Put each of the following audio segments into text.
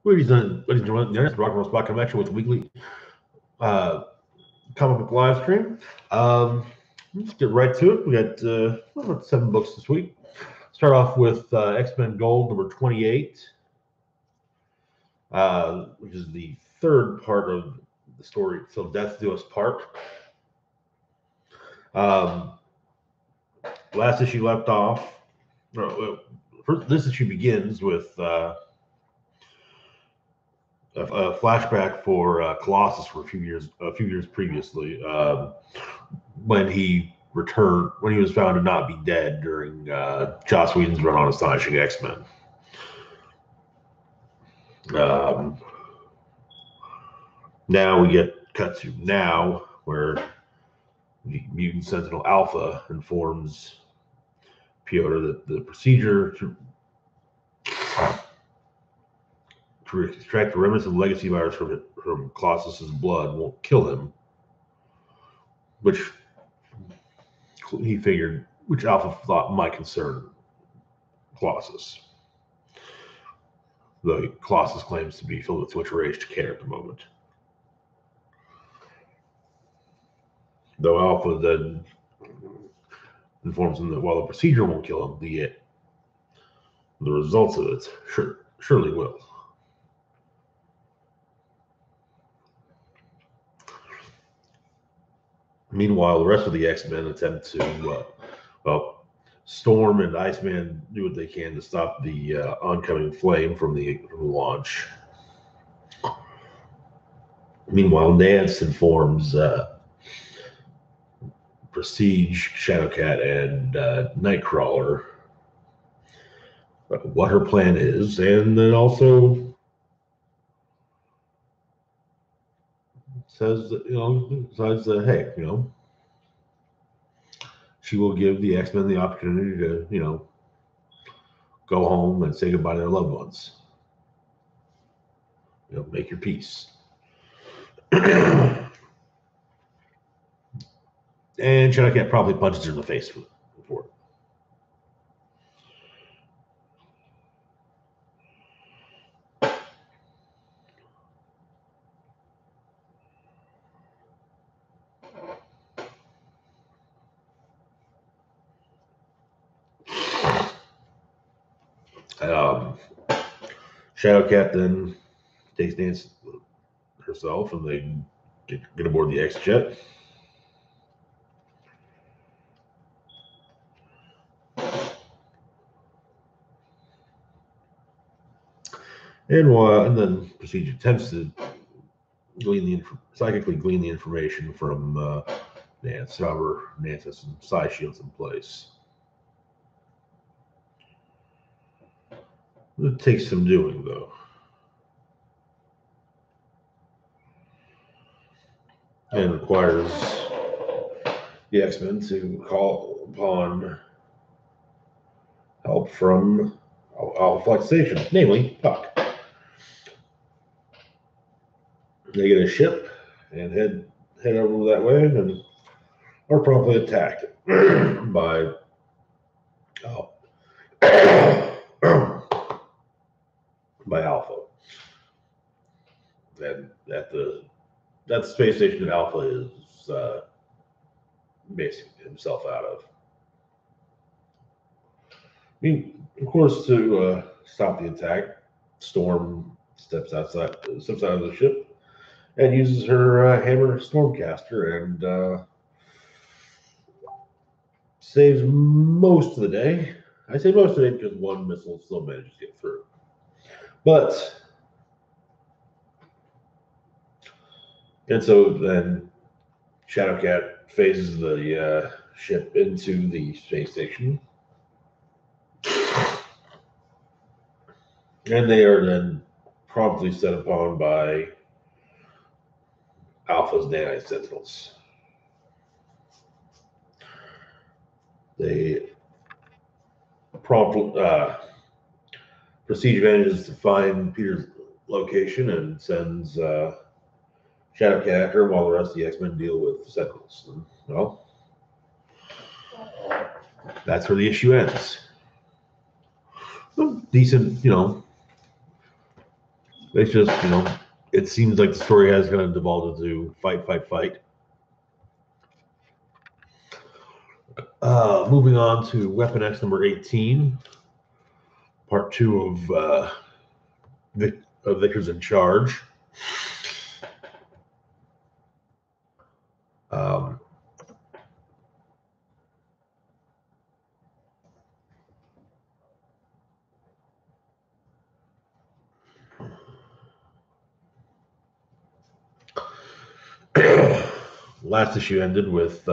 Ladies and gentlemen, the Rock and Roll Spot Convention with weekly uh, comic book live stream. Let's get right to it. We got about 7 books this week. Start off with X-Men Gold number 28, which is the third part of the story, Till Death Do Us Part. Last issue left off. This issue begins with a flashback for Colossus for a few years previously, when he returned, when he was found to not be dead during Joss Whedon's run on Astonishing X-Men. Now we get cut to now, where the Mutant Sentinel Alpha informs Piotr that the procedure to extract the remnants of the legacy virus from Colossus's blood won't kill him, which he figured, which Alpha thought might concern Colossus. Though Colossus claims to be filled with too much rage to care at the moment. Though Alpha then informs him that while the procedure won't kill him, the results of it surely will. Meanwhile, the rest of the X-Men attempt to, Storm and Iceman do what they can to stop the oncoming flame from the launch. Meanwhile, Nance informs Prestige, Shadowcat, and Nightcrawler what her plan is, and then also says that, decides that, hey, she will give the X-Men the opportunity to, go home and say goodbye to their loved ones. Make your peace. And Shadowcat probably punches her in the face for it. Shadowcat then takes Nance herself, and they get aboard the X-Jet. And then Prestige attempts to psychically glean the information from Nance. However, Nance has some psi shields in place. It takes some doing, though. And requires the X-Men to call upon help from Alpha Flight Station, namely Puck. They get a ship and head over that way, and are promptly attacked by Alpha. And at the space station that Alpha is basing himself out of. I mean, of course, to stop the attack, Storm steps out of the ship and uses her hammer Stormcaster and saves most of the day. I say most of the day because one missile still manages to get through. And so then Shadowcat phases the ship into the space station. And they are then promptly set upon by Alpha's nanite sentinels. They promptly Prestige manages to find Peter's location and sends Shadowcat after him while the rest of the X-Men deal with the Sentinels. And, well, that's where the issue ends. Decent, It's just, it seems like the story has kind of devolved into fight, fight, fight. Moving on to Weapon X number 18, part 2 of Victor's in Charge. Um, last issue ended with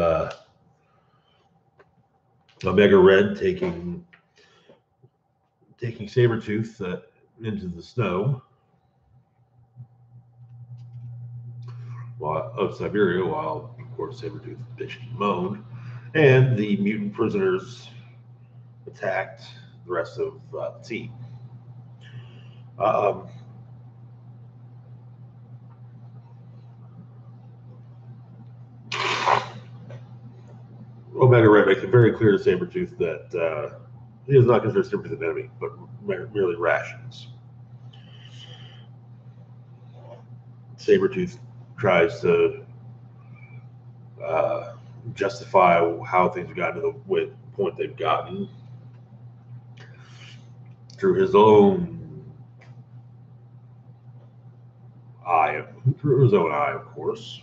Omega Red taking Sabretooth into the snow of Siberia, while of course Sabretooth bitched and moaned, and the mutant prisoners attacked the rest of the team. Omega Red makes it very clear to Sabretooth that he does not consider Sabretooth an enemy, but merely rations. Sabretooth tries to justify how things have gotten to the point they've gotten through his own eye, of course.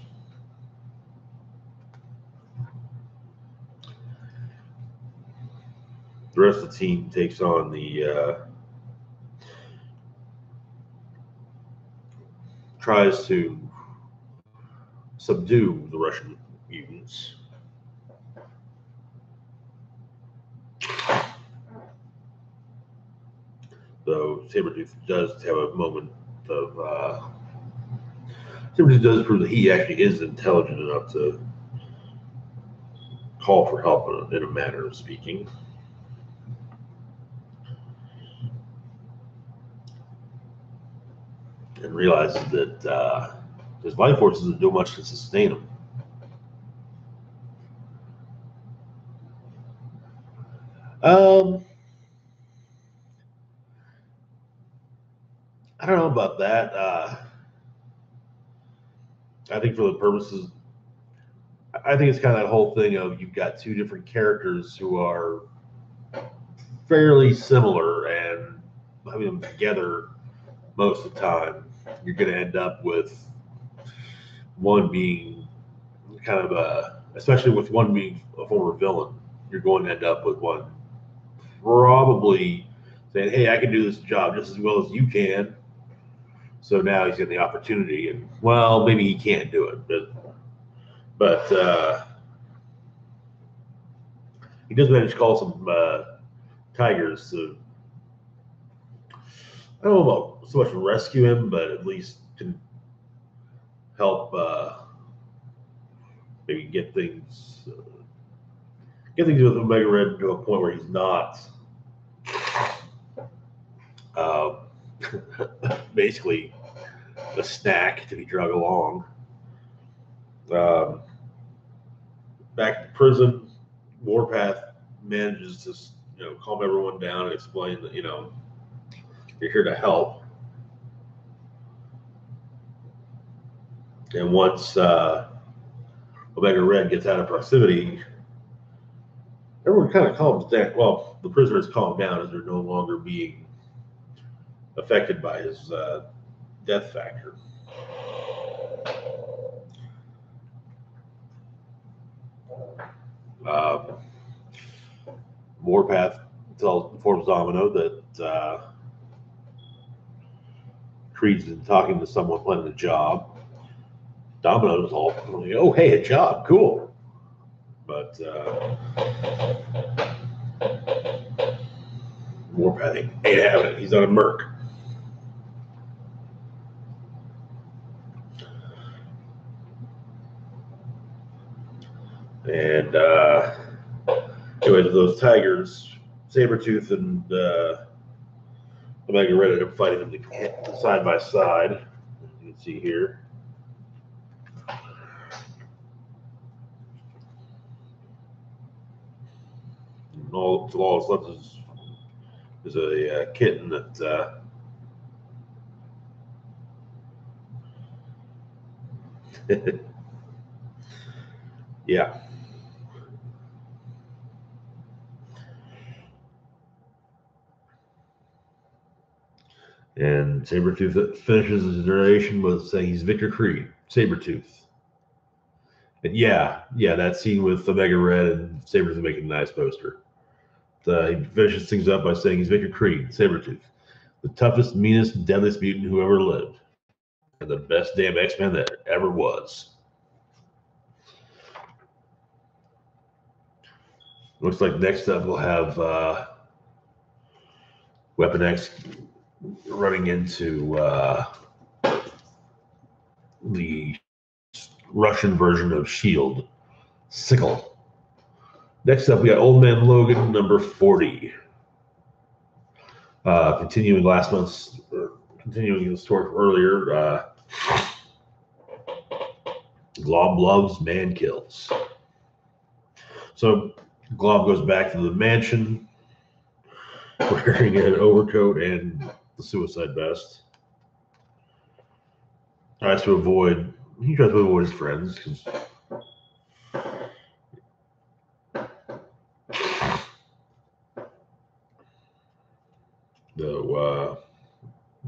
The rest of the team takes on tries to subdue the Russian mutants. Though Sabretooth does have a moment of Sabretooth does prove that he actually is intelligent enough to call for help in a manner of speaking. And realizes that his life force doesn't do much to sustain him. I don't know about that. I think for the purposes, I think it's kind of that whole thing of you've got two different characters who are fairly similar, and having them together most of the time, you're going to end up with one being kind of especially with one being a former villain, you're going to end up with one probably saying, "Hey, I can do this job just as well as you can." So now he's getting the opportunity, and well, maybe he can't do it, but he does manage to call some tigers to, I don't know about so much rescue him, but at least can help maybe get things with Omega Red to a point where he's not uh, basically a snack to be drug along. Back to prison, Warpath manages to calm everyone down and explain that you're here to help. And once Omega Red gets out of proximity, everyone kind of calms down. Well, the prisoners calm down as they're no longer being affected by his death factor. Warpath informs Domino that Creed's been talking to someone planning a job. Domino's all, "Oh, hey, a job, cool." But Warpath ain't having it. He's on a Merc. And anyways, those tigers, Sabretooth and Omega Red ended up fighting them side by side. You can see here. All that's left is a kitten that Yeah. And Sabretooth finishes his narration with saying he's Victor Creed, Sabretooth. And yeah, that scene with Omega Red and Sabretooth making a nice poster. He finishes things up by saying he's Victor Creed, Sabretooth, the toughest, meanest, deadliest mutant who ever lived, and the best damn X-Men that ever was. Looks like next up we'll have Weapon X running into the Russian version of S.H.I.E.L.D., Sickle. Next up, we got Old Man Logan, number 40. Continuing the story from earlier, Glob loves, man kills. So Glob goes back to the mansion wearing an overcoat and the suicide vest. He tries to avoid his friends because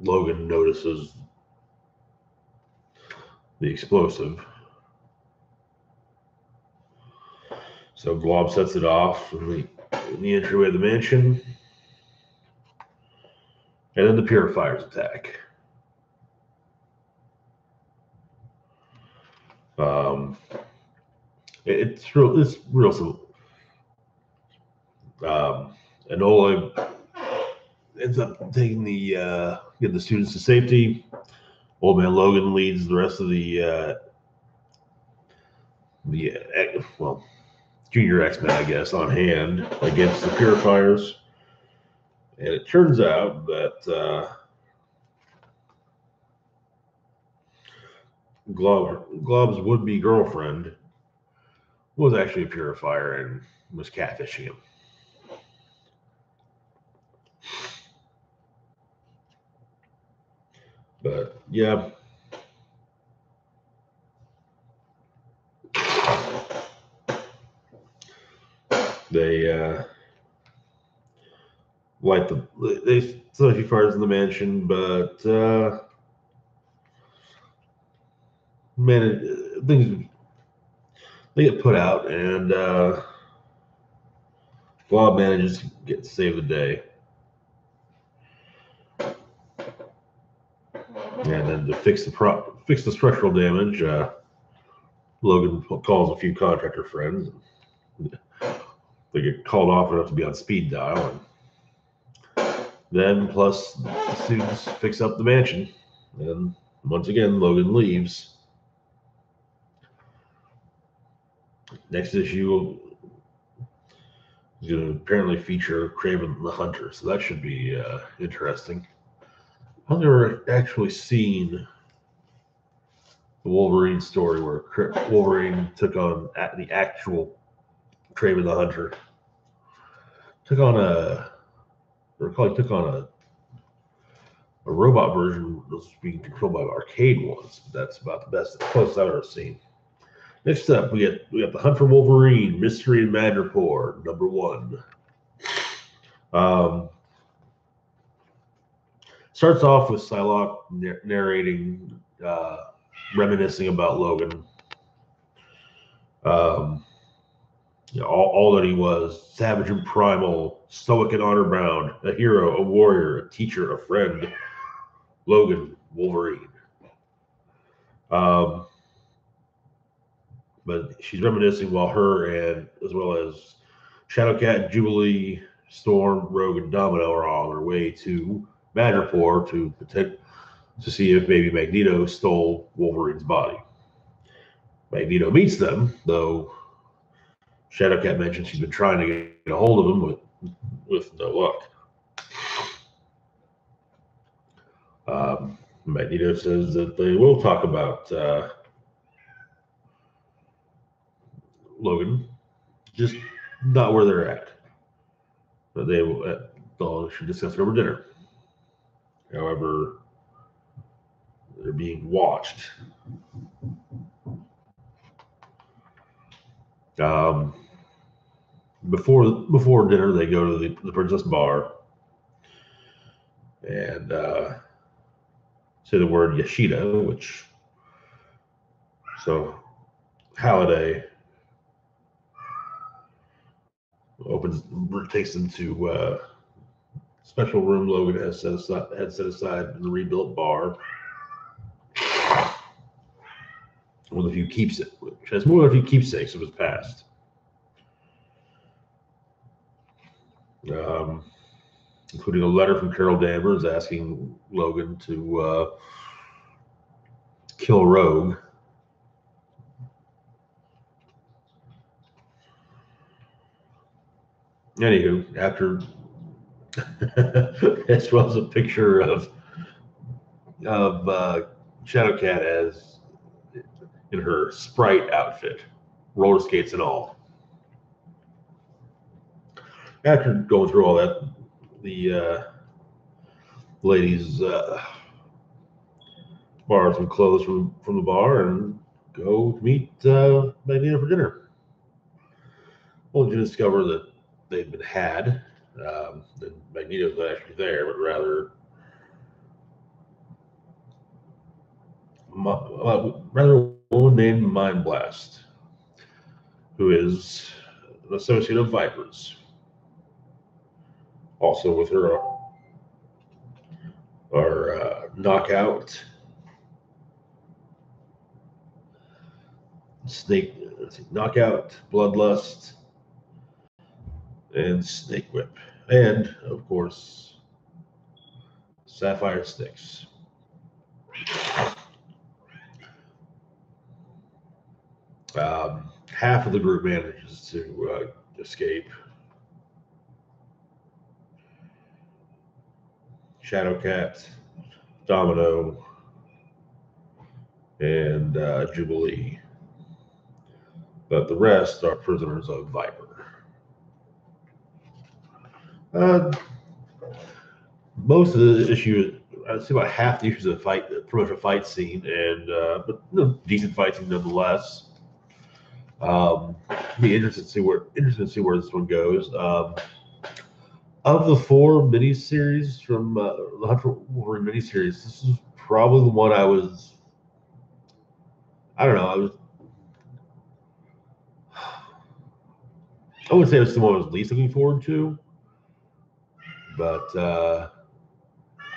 Logan notices the explosive. So Glob sets it off in the entryway of the mansion. And then the Purifiers attack. It's real simple. Enola ends up taking getting the students to safety. Old Man Logan leads the rest of the Junior X-Men, I guess, on hand against the Purifiers. And it turns out that Glob's would-be girlfriend was actually a Purifier and was catfishing him. But yeah. They they throw a few fires in the mansion, but things they get put out, and Glob manages to save the day. And then to fix the structural damage, Logan calls a few contractor friends. They get called off enough to be on speed dial. And then, plus, the students fix up the mansion. And once again, Logan leaves. Next issue is going to apparently feature Kraven the Hunter, so that should be interesting. I've never actually seen the Wolverine story where Wolverine took on the actual Kraven the Hunter. Took on a robot version that was being controlled by arcade ones. But that's about the best close I've ever seen. Next up, we got the Hunt for Wolverine, Mystery in Madripoor, number 1. Starts off with Psylocke narrating, reminiscing about Logan. All that he was: savage and primal, stoic and honor bound, a hero, a warrior, a teacher, a friend. Logan, Wolverine. But she's reminiscing while her and as well as Shadowcat, Jubilee, Storm, Rogue, and Domino are on their way to Madripoor to see if maybe Magneto stole Wolverine's body. Magneto meets them, though Shadowcat mentions she's been trying to get a hold of him with no luck. Magneto says that they will talk about Logan, just not where they're at. But they should discuss it over dinner. However, they're being watched. Before dinner, they go to the Princess Bar and say the word Yashida, which so Halliday takes them to special room Logan had set aside in the rebuilt bar. One of the few which has more than a few keepsakes of his past. Including a letter from Carol Danvers asking Logan to kill Rogue. Anywho, after as well as a picture of Shadowcat as in her Sprite outfit, roller skates and all. After going through all that, the ladies borrow some clothes from the bar and go meet Magneto for dinner. Only to discover that they'd been had. That Magneto's not actually there, but rather a woman named Mind Blast, who is an associate of Viper's. Also with her are Knockout, Knockout, Bloodlust, and Snake Whip, and of course Sapphire Styx. Half of the group manages to escape. Shadowcat, Domino, and Jubilee. But the rest are prisoners of Viper. Most of the issues, I'd say about half the issues of the fight, pretty much a fight scene, and but decent fight scene nonetheless. Be interested to see where this one goes. Of the 4 miniseries from the Hunt for Wolverine miniseries, this is probably the one I would say it's the one I was least looking forward to, but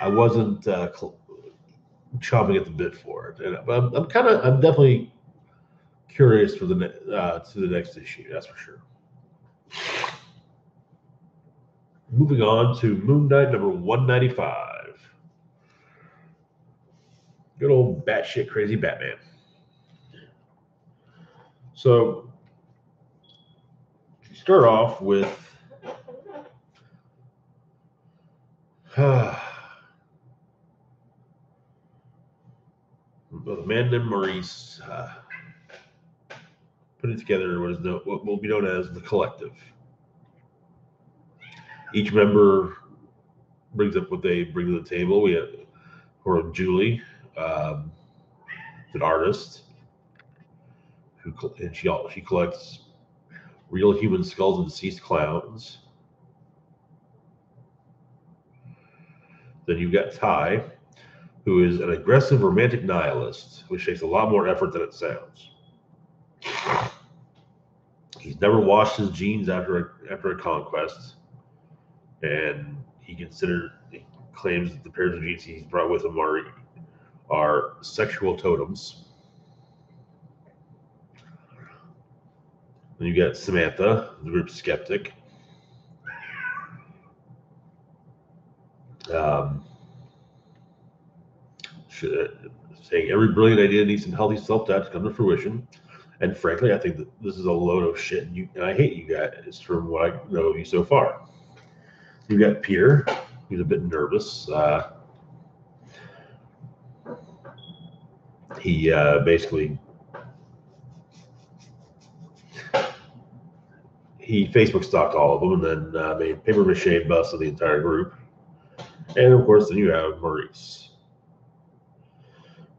I wasn't chomping at the bit for it. And I'm definitely curious for to the next issue. That's for sure. Moving on to Moon Knight number 195. Good old batshit crazy Batman. So, start off with a man named Maurice putting together what will be known as the Collective. Each member brings up what they bring to the table. We have Julie, an artist, she collects real human skulls and deceased clowns. Then you've got Ty, who is an aggressive romantic nihilist, which takes a lot more effort than it sounds. He's never washed his jeans after a conquest, and he claims that the pairs of jeans he's brought with him are sexual totems. Then you got Samantha, the group skeptic. Saying every brilliant idea needs some healthy self-doubt to come to fruition. And frankly, I think that this is a load of shit, and I hate you guys from what I know of you so far. You got Peter, who's a bit nervous. He basically Facebook stalked all of them and then made paper mache busts of the entire group. And of course, then you have Maurice.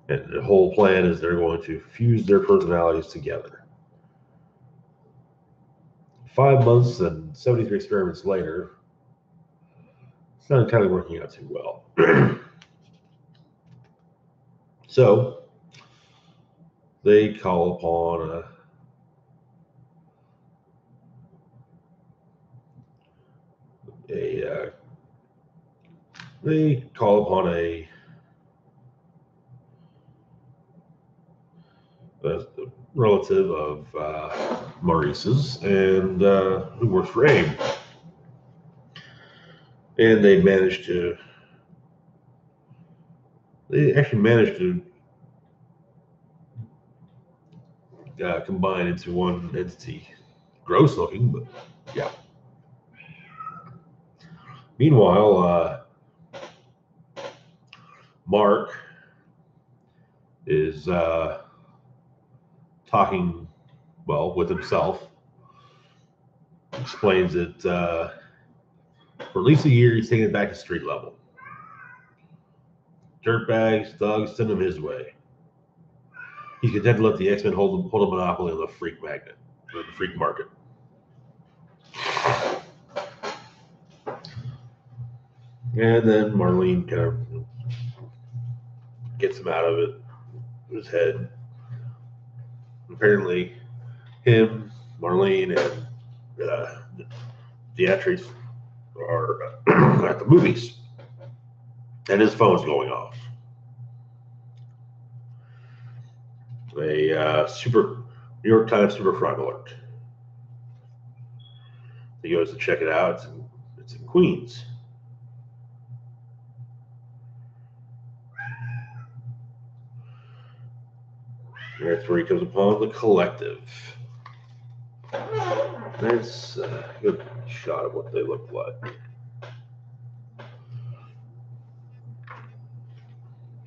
And the whole plan is they're going to fuse their personalities together. 5 months and 73 experiments later, it's not entirely working out too well. So they call upon a relative of Maurice's and who works for AIM. And they actually managed to combine into one entity. Gross looking, but yeah. Meanwhile, Mark is talking, well, with himself. Explains that for at least a year he's taking it back to street level. Dirtbags, thugs, send him his way. He's content to let the X-Men hold a monopoly on the freak magnet, or the freak market. And then Marlene kind of gets him out of it, his head. Apparently, him, Marlene, and Beatrice are at the movies, and his phone's going off. A New York Times super crime alert. He goes to check it out. It's in Queens. That's where he comes upon the Collective. Nice good shot of what they look like.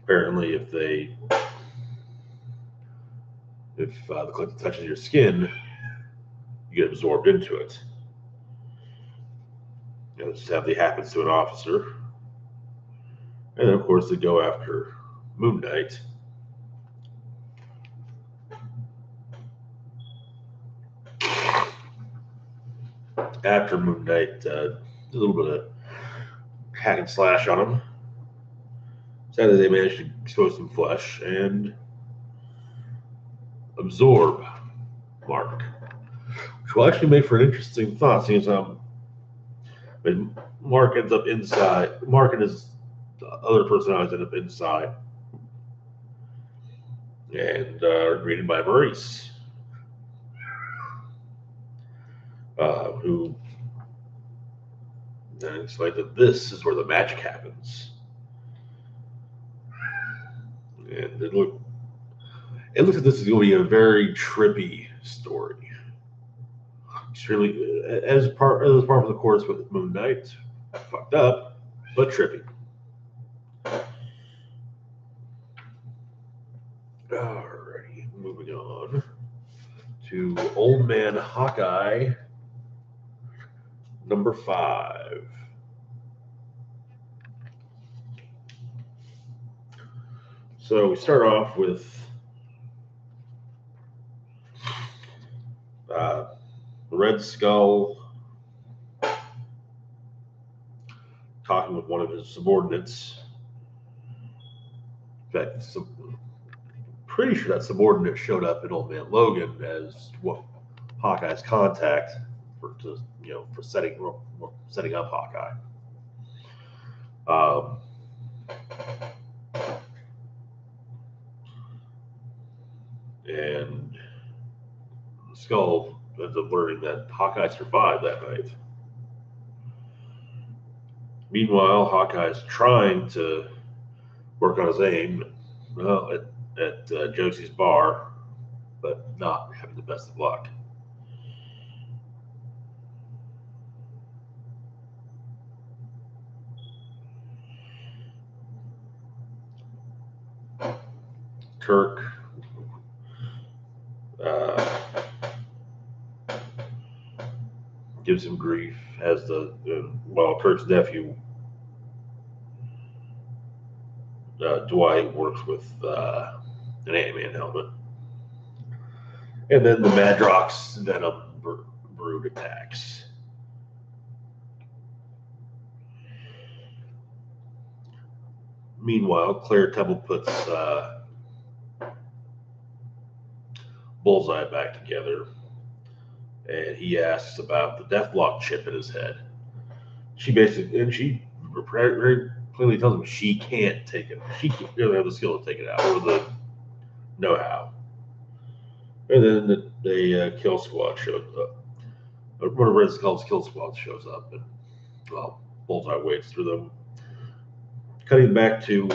Apparently, if the Collective touches your skin, you get absorbed into it. This sadly happens to an officer. And then, of course, they go after Moon Knight. After Moon Knight, a little bit of hack and slash on him. Sadly, they managed to expose some flesh and absorb Mark, which will actually make for an interesting thought, since Mark ends up inside. Mark and his other personalities end up inside, and are greeted by Maurice, who explained that this is where the magic happens. And it looks like this is going to be a very trippy story. Extremely, as part of the course with Moon Knight, fucked up, but trippy. Alrighty, moving on to Old Man Hawkeye, number 5. So we start off with Red Skull talking with one of his subordinates. In fact, pretty sure that subordinate showed up in Old Man Logan as Hawkeye's contact for setting up Hawkeye. And Skull ends up learning that Hawkeye survived that night. Meanwhile, Hawkeye's trying to work on his aim at Josie's bar, but not having the best of luck. Kirk gives him grief as Kirk's nephew Dwight works with an Ant-Man helmet, and then the Madrox Venom Brood attacks. Meanwhile, Claire Temple puts Bullseye back together, and he asks about the Deathblock chip in his head. She very clearly tells him she can't take it. She doesn't have the skill to take it out, or the know-how. And then the Kill Squad shows up. One of Red Skull's Kill Squad shows up, and well, Bullseye waits through them. Cutting back to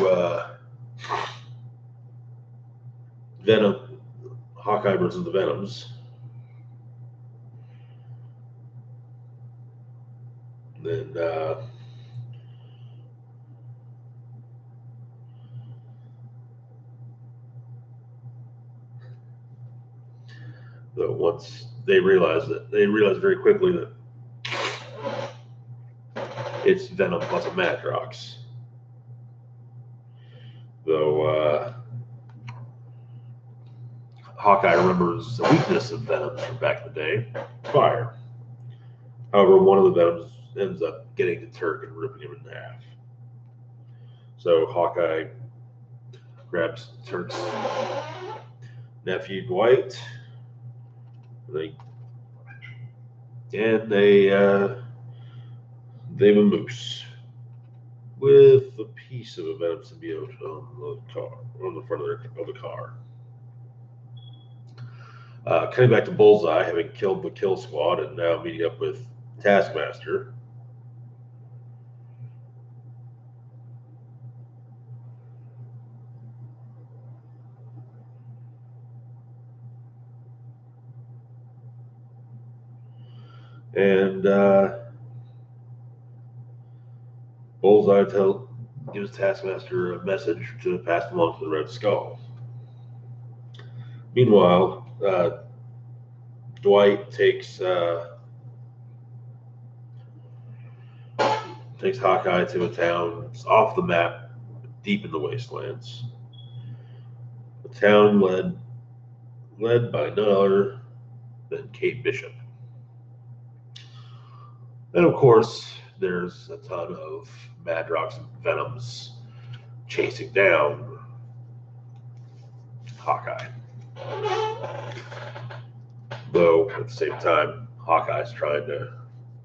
Venom, Hawkeye versus the Venoms. Then once they realize very quickly that it's Venom plus a Madrox. Though Hawkeye remembers the weakness of Venoms from back in the day, fire. However, one of the Venoms ends up getting to Turk and ripping him in half. So Hawkeye grabs Turk's nephew Dwight, and they have a moose with a piece of a Venom symbiote on the front of the car. Cutting back to Bullseye, having killed the Kill Squad and now meeting up with Taskmaster. And Bullseye gives Taskmaster a message to pass along to the Red Skull. Meanwhile, Dwight takes Hawkeye to a town off the map, deep in the wastelands. A town led by none other than Kate Bishop. And of course, there's a ton of Madrox and Venoms chasing down Hawkeye. Though at the same time, Hawkeye's trying to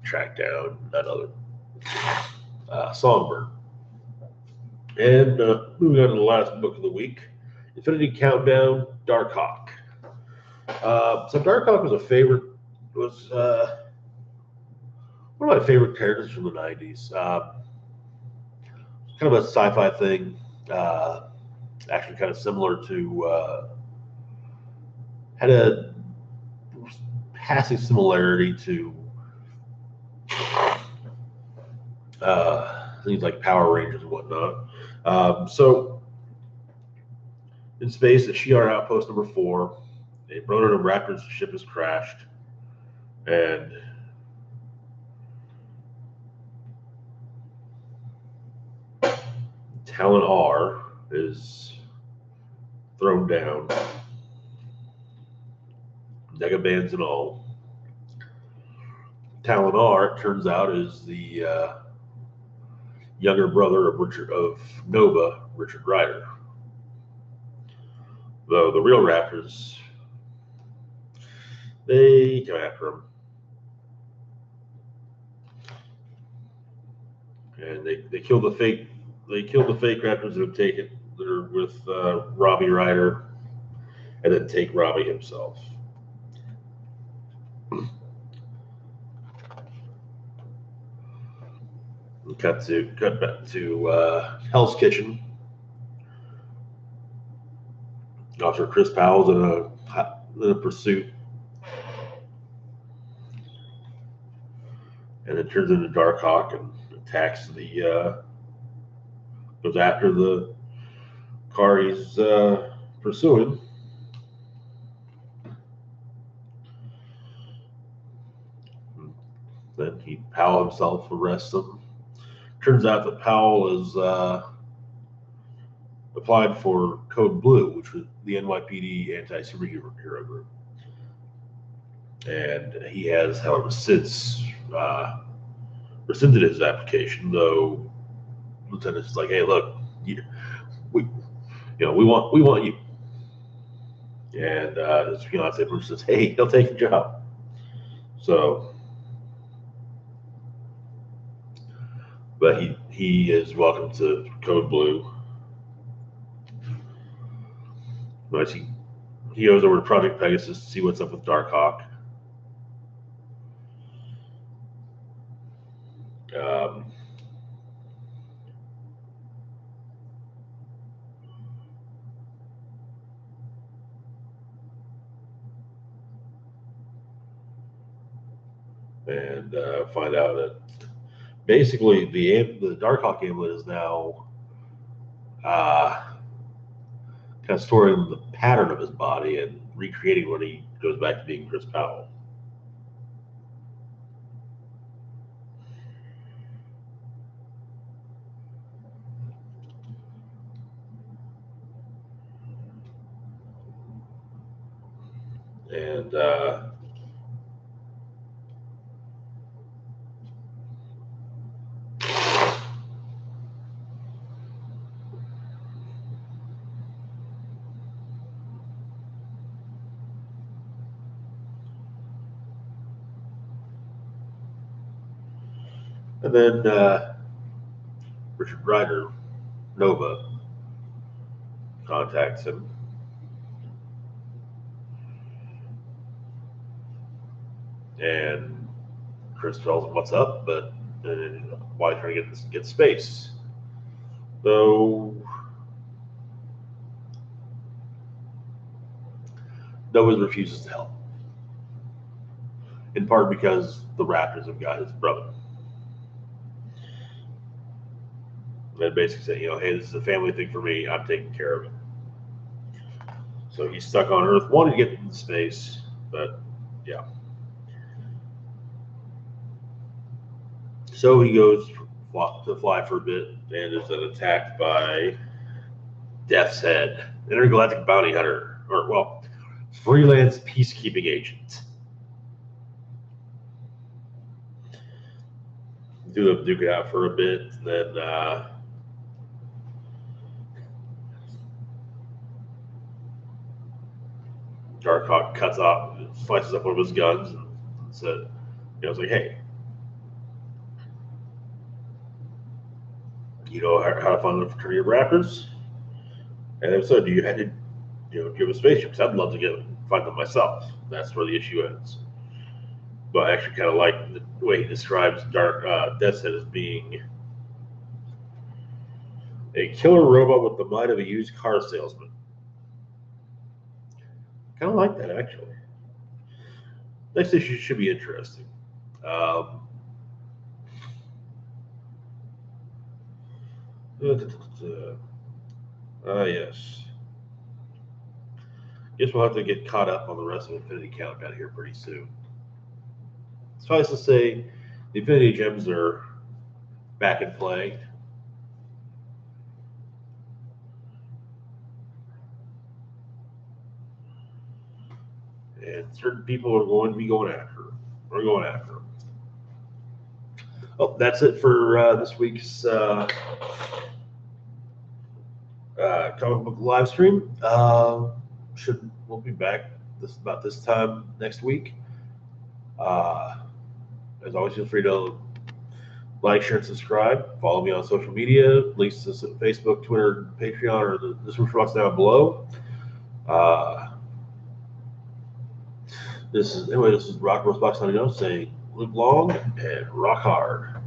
track down another Songbird. And moving on to the last book of the week, Infinity Countdown, Darkhawk. So Darkhawk was one of my favorite characters from the 90s. Kind of a sci-fi thing, actually kind of similar to, had a passing similarity to things like Power Rangers and whatnot. So in space at Shi'ar Outpost number 4, a Brotherhood of Raptors ship has crashed, and Talon R is thrown down, Negabands and all. Talon R, it turns out, is the younger brother of Nova, Richard Rider. Though the real Raptors, they come after him, and they kill the fake Raptors that are with Robbie Rider, and then take Robbie himself. Cut back to Hell's Kitchen. Officer Chris Powell's in a pursuit, and it turns into Darkhawk and attacks goes after the car he's pursuing. Then Powell himself arrests him. Turns out that Powell is applied for Code Blue, which was the NYPD anti-superhero group. And he has, however, since rescinded his application, though Lieutenant's like, hey, look, we we want you. And his fiance Bruce says, hey, he'll take your job. So, but he is welcome to Code Blue. But he goes over to Project Pegasus to see what's up with Darkhawk. And find out that basically the Darkhawk amulet is now kind of storing the pattern of his body and recreating when he goes back to being Chris Powell. And then Richard Rider, Nova, contacts him. And Chris tells him what's up, but why trying to get space. So Nova refuses to help, in part because the Raptors have got his brother. And basically say, hey, this is a family thing for me. I'm taking care of it. So he's stuck on Earth, wanting to get into space, but yeah. So he goes to fly for a bit and is then attacked by Death's Head, intergalactic bounty hunter, or freelance peacekeeping agent. Do them duke it out for a bit, and then Darkhawk cuts off, slices up one of his guns, and said, I was like, hey, you know how to find the fraternity of Raptors? And if so, do you have to, do you have a spaceship? Because I'd love to find them myself. That's where the issue ends. But I actually kind of like the way he describes Death's Head as being a killer robot with the mind of a used car salesman. Kind of like that, actually. Next issue should be interesting. Yes. Guess we'll have to get caught up on the rest of Infinity Countdown here pretty soon. Suffice to say, the Infinity Gems are back in play. And certain people are going to be going after them. We're going after them. Oh, that's it for this week's comic book live stream. We'll be back about this time next week. As always, feel free to like, share, and subscribe. Follow me on social media. Links to Facebook, Twitter, Patreon, or the description box down below. This is Rock Rose Box 99 saying live long and rock hard.